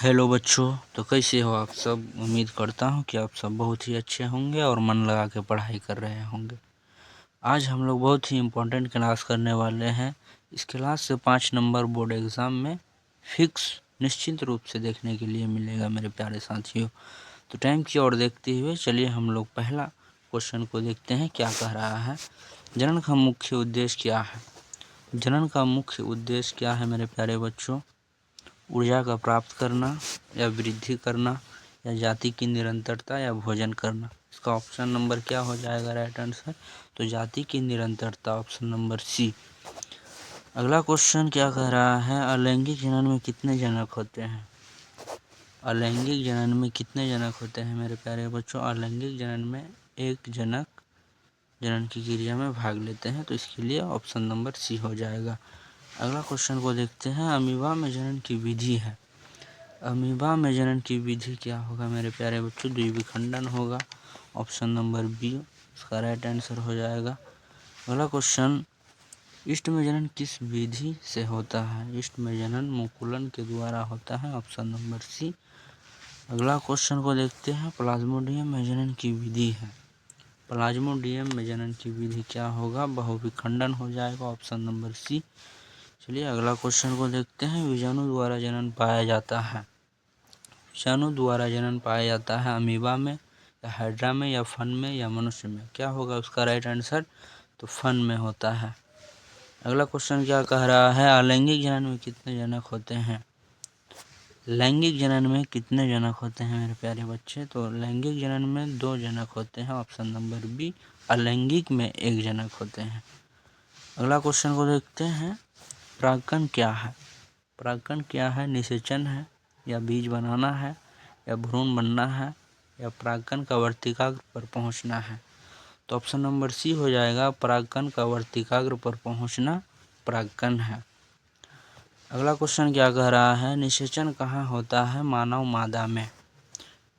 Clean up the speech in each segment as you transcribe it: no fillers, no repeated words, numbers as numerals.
Hello बच्चों, तो कैसे हो आप सब। उम्मीद करता हूँ कि आप सब बहुत ही अच्छे होंगे और मन लगा के पढ़ाई कर रहे होंगे। आज हम लोग बहुत ही इम्पोर्टेंट क्लास करने वाले हैं। इस क्लास से 5 नंबर बोर्ड एग्ज़ाम में फिक्स निश्चित रूप से देखने के लिए मिलेगा मेरे प्यारे साथियों। तो टाइम की ओर देखते हुए चलिए हम लोग पहला क्वेश्चन को देखते हैं क्या कह रहा है। जनन का मुख्य उद्देश्य क्या है। जनन का मुख्य उद्देश्य क्या है मेरे प्यारे बच्चों। ऊर्जा का प्राप्त करना या वृद्धि करना या जाति की निरंतरता या भोजन करना। इसका ऑप्शन नंबर क्या हो जाएगा राइट आंसर। तो जाति की निरंतरता, ऑप्शन नंबर सी। अगला क्वेश्चन क्या कह रहा है। अलैंगिक जनन में कितने जनक होते हैं। अलैंगिक जनन में कितने जनक होते हैं मेरे प्यारे बच्चों। अलैंगिक जनन में एक जनक जनन की क्रिया में भाग लेते हैं, तो इसके लिए ऑप्शन नंबर सी हो जाएगा। अगला क्वेश्चन को देखते हैं। अमीबा में जनन की विधि है। अमीबा में जनन की विधि क्या होगा मेरे प्यारे बच्चों। द्विविखंडन होगा, ऑप्शन नंबर बी इसका राइट आंसर हो जाएगा। अगला क्वेश्चन। ईस्ट में जनन किस विधि से होता है। ईस्ट में जनन मुकुलन के द्वारा होता है, ऑप्शन नंबर सी। अगला क्वेश्चन को देखते हैं। प्लाज्मोडियम में जनन की विधि है। प्लाज्मोडियम में जनन की विधि क्या होगा। बहुविखंडन हो जाएगा, ऑप्शन नंबर सी। चलिए अगला क्वेश्चन को देखते हैं। बीजाणु द्वारा जनन पाया जाता है। बीजाणु द्वारा जनन पाया जाता है अमीबा में या हाइड्रा में या फन में या मनुष्य में। क्या होगा उसका राइट आंसर। तो फन में होता है। अगला क्वेश्चन क्या कह रहा है। अलैंगिक जनन में कितने जनक होते हैं। लैंगिक जनन में कितने जनक होते हैं मेरे प्यारे बच्चे। तो लैंगिक जनन में 2 जनक होते हैं, ऑप्शन नंबर बी। अलैंगिक में 1 जनक होते हैं। अगला क्वेश्चन को देखते हैं। परागकण क्या है। परागकण क्या है। निषेचन है या बीज बनाना है या भ्रूण बनना है या परागकण का वर्तिकाग्र पर पहुंचना है। तो ऑप्शन नंबर सी हो जाएगा। परागकण का वर्तिकाग्र पर पहुंचना परागकण है। अगला क्वेश्चन क्या कह रहा है। निषेचन कहाँ होता है। मानव मादा में।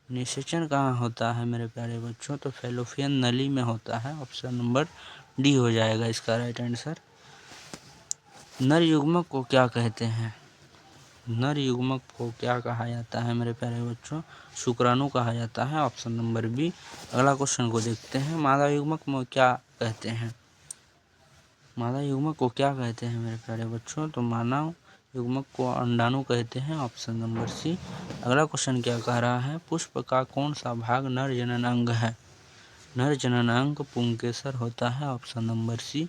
निषेचन कहाँ होता है मेरे प्यारे बच्चों। तो फैलोपियन नली में होता है, ऑप्शन नंबर डी हो जाएगा इसका राइट आंसर। नर युग्मक को क्या कहते हैं। नर युग्मक को क्या कहा जाता है मेरे प्यारे बच्चों। शुक्राणु कहा जाता है, ऑप्शन नंबर बी। अगला क्वेश्चन को देखते हैं। मादा युग्मक में क्या कहते हैं। मादा युग्मक को क्या कहते हैं मेरे प्यारे बच्चों। तो मानव युग्मक को अंडाणु कहते हैं, ऑप्शन नंबर सी। अगला क्वेश्चन क्या कह रहा है। पुष्प का कौन सा भाग नर जनन अंग है। नर जनन अंग पुंकेसर होता है, ऑप्शन नंबर सी।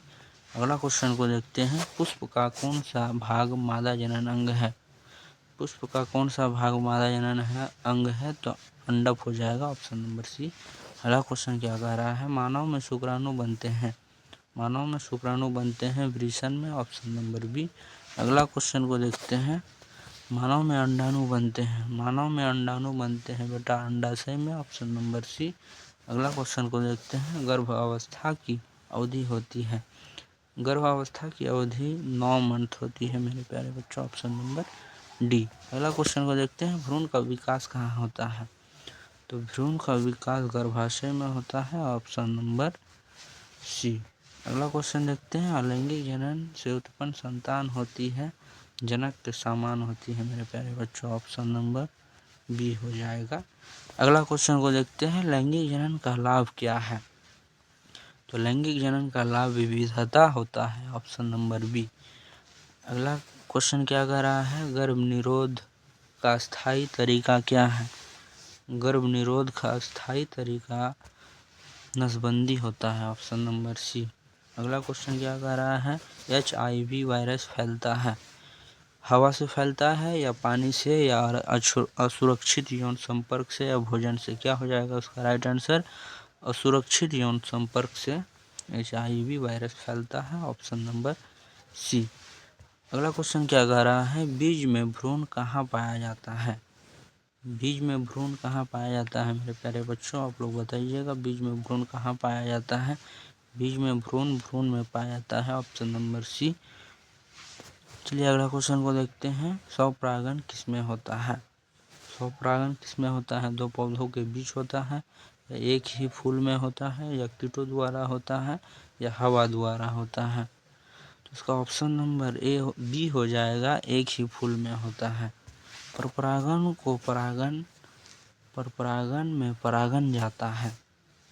अगला क्वेश्चन को देखते हैं। पुष्प का कौन सा भाग मादा जनन अंग है। पुष्प का कौन सा भाग मादा जनन है अंग है। तो अंडक हो जाएगा, ऑप्शन नंबर सी। अगला क्वेश्चन क्या कह रहा है। मानव में शुक्राणु बनते हैं। मानव में शुक्राणु बनते हैं वृषण में, ऑप्शन नंबर बी। अगला क्वेश्चन को देखते हैं। मानव में अंडाणु बनते हैं। मानव में अंडाणु बनते हैं बेटा अंडाशय में, ऑप्शन नंबर सी। अगला क्वेश्चन को देखते हैं। गर्भावस्था की अवधि होती है। गर्भावस्था की अवधि 9 मंथ होती है मेरे प्यारे बच्चों, ऑप्शन नंबर डी। अगला क्वेश्चन को देखते हैं। भ्रूण का विकास कहाँ होता है। तो भ्रूण का विकास गर्भाशय में होता है, ऑप्शन नंबर सी। अगला क्वेश्चन देखते हैं। अलैंगिक जनन से उत्पन्न संतान होती है जनक के समान होती है मेरे प्यारे बच्चों, ऑप्शन नंबर बी हो जाएगा। अगला क्वेश्चन को देखते हैं। लैंगिक जनन का लाभ क्या है। तो लैंगिक जनन का लाभ विविधता होता है, ऑप्शन नंबर बी। अगला क्वेश्चन क्या कह रहा है। गर्भ निरोध का स्थायी तरीका क्या है। गर्भ निरोध का स्थायी तरीका नसबंदी होता है, ऑप्शन नंबर सी। अगला क्वेश्चन क्या कह रहा है। HIV वायरस फैलता है हवा से फैलता है या पानी से या असुरक्षित यौन संपर्क से या भोजन से। क्या हो जाएगा उसका राइट आंसर। असुरक्षित यौन संपर्क से HIV वायरस फैलता है, ऑप्शन नंबर सी। अगला क्वेश्चन क्या कह रहा है। बीज में भ्रूण कहाँ पाया जाता है। बीज में भ्रूण कहाँ पाया जाता है मेरे प्यारे बच्चों, आप लोग बताइएगा। बीज में भ्रूण कहाँ पाया जाता है। बीज में भ्रूण भ्रूण में पाया जाता है, ऑप्शन नंबर सी। चलिए अगला क्वेश्चन को देखते हैं। स्वपरागण किसमें होता है। स्वपरागण किसमें होता है। 2 पौधों के बीच होता है या एक ही फूल में होता है या कीटों द्वारा होता है या हवा द्वारा होता है। तो इसका ऑप्शन नंबर ए बी हो जाएगा। एक ही फूल में होता है। पर परागन में परागन जाता है।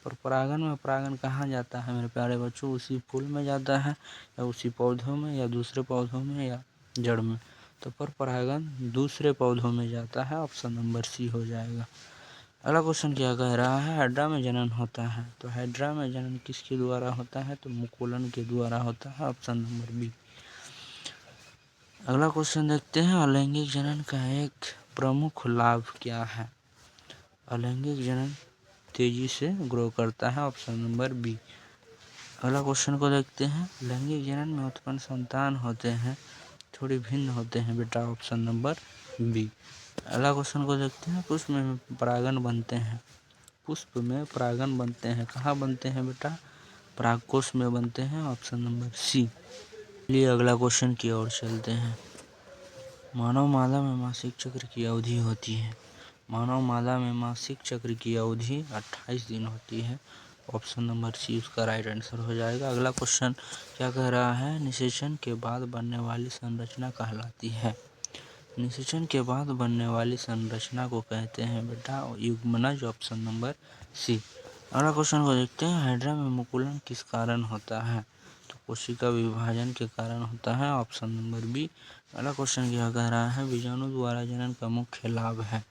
पर परागन में परागन कहाँ जाता है मेरे प्यारे बच्चों? उसी फूल में जाता है या उसी पौधों में या दूसरे पौधों में या जड़ में? तो पर परागन दूसरे पौधों में जाता है। ऑप्शन नंबर सी हो जाएगा। अगला क्वेश्चन क्या कह रहा है? हाइड्रा में जनन होता है। तो हाइड्रा में जनन किसके द्वारा होता है? तो मुकुलन के द्वारा होता है। Option number B. अगला क्वेश्चन देखते हैं, अलैंगिक जनन का एक प्रमुख लाभ क्या है? अलैंगिक जनन तेजी से ग्रो करता है। Option number B. अगला क्वेश्चन को देखते हैं, लैंगिक जनन में उत्पन्न संतान होते हैं थोड़ी भिन्न होते हैं बेटा। Option number B. अगला क्वेश्चन को देखते हैं, पुष्प में परागन बनते हैं। पुष्प में परागन बनते हैं, कहाँ बनते हैं बेटा? परागकोश में बनते हैं। Option number C. चलिए अगला क्वेश्चन की ओर चलते हैं। मानव मादा में मासिक चक्र की अवधि होती है। मानव मादा में मासिक चक्र की अवधि 28 दिन होती है। ऑप्शन नंबर सी उसका राइट आंसर हो जाएगा। अगला क्वेश्चन क्या कह रहा है? निषेचन के बाद बनने वाली संरचना कहलाती है। निषेचन के बाद बनने वाली संरचना को कहते हैं बेटा युग्मनज। Option number C. अगला क्वेश्चन को देखते हैं, हाइड्रा में मुकुलन किस कारण होता है? तो कोशिका विभाजन के कारण होता है। Option number B. अगला क्वेश्चन क्या कह रहा है? बीजाणु द्वारा जनन का मुख्य लाभ है।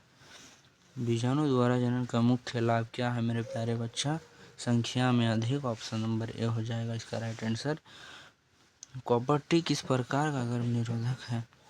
बीजाणु द्वारा जनन का मुख्य लाभ क्या है मेरे प्यारे बच्चा? संख्या में अधिक। ऑप्शन नंबर ए हो जाएगा इसका राइट आंसर। कॉपर टी किस प्रकार का गर्भ निरोधक है?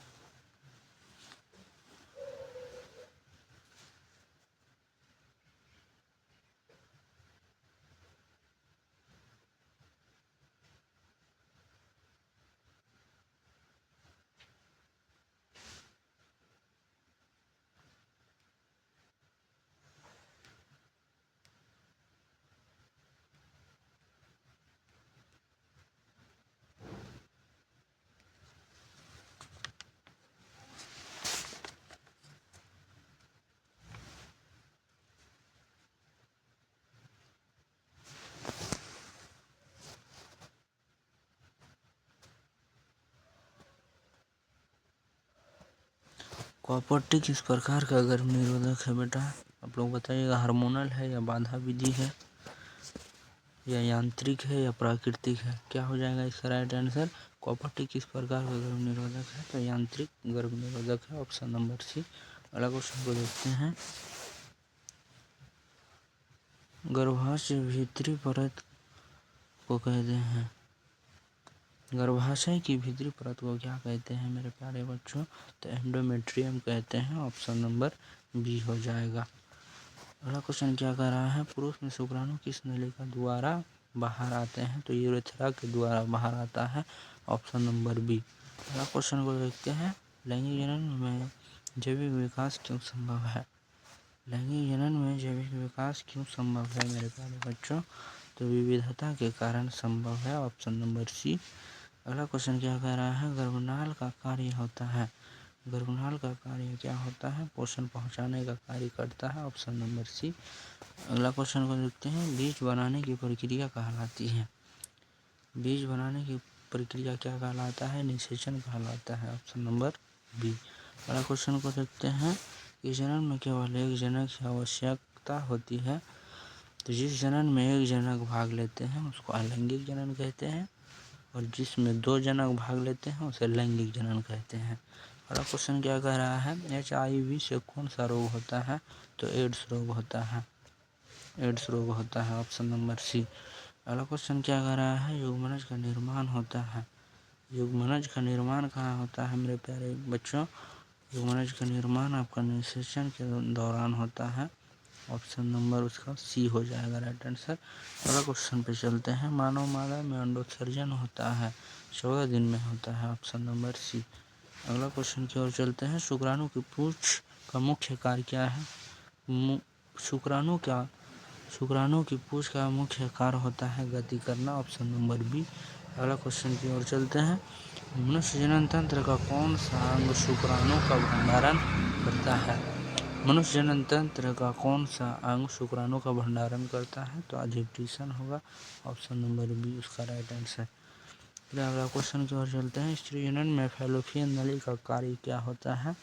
कॉपर टी किस प्रकार का गर्भ निरोधक है बेटा? आप लोग बताइएगा, हार्मोनल है या बाधा विधि है या यांत्रिक है या प्राकृतिक है? क्या हो जाएगा इसका राइट आंसर? कॉपर टी किस प्रकार का गर्भ निरोधक है? तो यांत्रिक गर्भ निरोधक है। Option number C. अगला क्वेश्चन को देखते हैं, गर्भाशय भीतरी परत को कहते हैं। गर्भाशय की भीतरी परत को क्या कहते हैं मेरे प्यारे बच्चों? तो एंडोमेट्रियम कहते हैं। ऑप्शन नंबर बी हो जाएगा। अगला क्वेश्चन क्या कह रहा है? पुरुष में शुक्राणु किस नलिका द्वारा बाहर आते हैं? तो यूरेथ्रा के द्वारा बाहर आता है। Option number B. अगला क्वेश्चन को देखते हैं, लैंगिक जनन में जैविक विकास क्यों संभव है? लैंगिक जनन में जैविक विकास क्यों संभव है मेरे प्यारे बच्चों? तो विविधता के कारण संभव है। Option number C. अगला क्वेश्चन क्या कह रहा है? गर्भनाल का कार्य होता है। गर्भनाल का कार्य क्या होता है? पोषण पहुंचाने का कार्य करता है। Option number C. अगला क्वेश्चन को देखते हैं, बीज बनाने की प्रक्रिया कहलाती है। बीज बनाने की प्रक्रिया क्या कहलाता है? निषेचन कहलाता है। Option number B. अगला क्वेश्चन को देखते हैं, इस जनन में केवल एक जनक की आवश्यकता होती है। तो जिस जनन में एक जनक भाग लेते हैं उसको अलैंगिक जनन कहते हैं, और जिसमें दो जनक भाग लेते हैं उसे लैंगिक जनन कहते हैं। अगला क्वेश्चन क्या कह रहा है? HIV से कौन सा रोग होता है? तो एड्स रोग होता है। एड्स रोग होता है। Option number C. अगला क्वेश्चन क्या कह रहा है? युग्मनज का निर्माण होता है। युग्मनज का निर्माण कहाँ होता है मेरे प्यारे बच्चों? युग्मनज का निर्माण आपका निषेचन के दौरान होता है। ऑप्शन नंबर उसका सी हो जाएगा राइट आंसर। अगला क्वेश्चन पे चलते हैं, मानव मादा में अंडोत्सर्जन होता है 14 दिन में होता है। Option number C. अगला क्वेश्चन की ओर चलते हैं, शुक्राणु की पूंछ का मुख्य कार्य क्या है? शुक्राणु की पूंछ का मुख्य कार्य होता है गति करना। Option number B. अगला क्वेश्चन की ओर चलते हैं, मनुष्य जनन तंत्र का कौन सा अंग शुक्राणु का भंडारण करता है? मनुष्य जनन तंत्र का कौन सा अंग शुक्राणु का भंडारण करता है? तो अधिप्टिशन होगा। ऑप्शन नंबर बी उसका राइट आंसर। फिर अगला क्वेश्चन की ओर चलते हैं, स्त्री जनन में फैलोपियन नली का कार्य क्या होता है?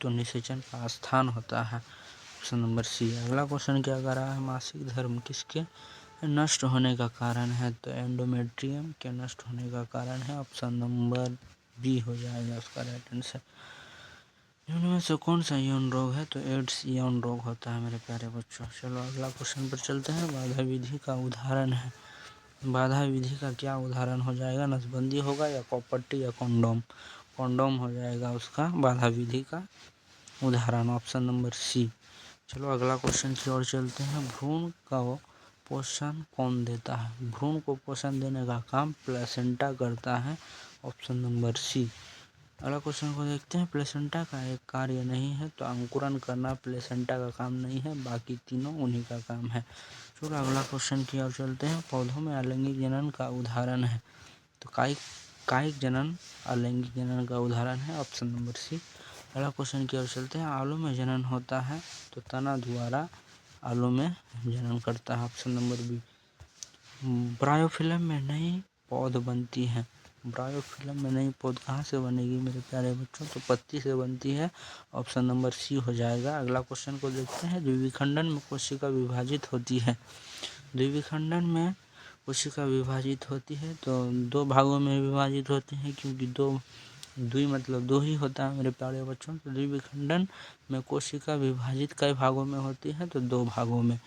तो निषेचन का स्थान होता है। Option number C. अगला क्वेश्चन क्या कर रहा है, मासिक धर्म किसके नष्ट होने का कारण है, तो एंडोमेट्रियम के नष्ट होने का कारण है। ऑप्शन नंबर बी हो जाएगा उसका राइट आंसर। इनमें से कौन सा यौन रोग है, तो एड्स यौन रोग होता है मेरे प्यारे बच्चों। चलो अगला क्वेश्चन पर चलते हैं। बाधा विधि का उदाहरण है, बाधा विधि का क्या उदाहरण हो जाएगा, नसबंदी होगा या कॉपर्टी या कंडोम। कंडोम हो जाएगा उसका बाधा विधि का उदाहरण। Option number C. चलो अगला क्वेश्चन की ओर चलते हैं। भ्रूण का पोषण कौन देता है, भ्रूण को पोषण देने का काम प्लेसेंटा करता है। Option number C. अगला क्वेश्चन को देखते हैं। प्लेसेंटा का एक कार्य नहीं है, तो अंकुरन करना प्लेसेंटा का काम नहीं है, बाकी तीनों उन्हीं का काम है। चलो अगला क्वेश्चन की ओर चलते हैं। पौधों में अलैंगिक जनन का उदाहरण है, तो कायिक जनन अलैंगिक जनन का उदाहरण है। Option number C. अगला क्वेश्चन की ओर चलते हैं। आलू में जनन होता है, तो तना द्वारा आलू में जनन करता है। Option number B. ब्रायोफिल्म में नई पौध बनती है, ब्रायोफिल्म में नई पौध कहाँ से बनेगी मेरे प्यारे बच्चों, तो पत्ती से बनती है। ऑप्शन नंबर सी हो जाएगा। अगला क्वेश्चन को देखते हैं। द्विविखंडन में कोशिका विभाजित होती है, द्विविखंडन में कोशिका विभाजित होती है तो दो भागों में विभाजित होती है, क्योंकि द्वि मतलब दो ही होता है मेरे प्यारे बच्चों। तो द्विविखंडन में कोशिका विभाजित कई भागों में होती है, तो दो भागों में।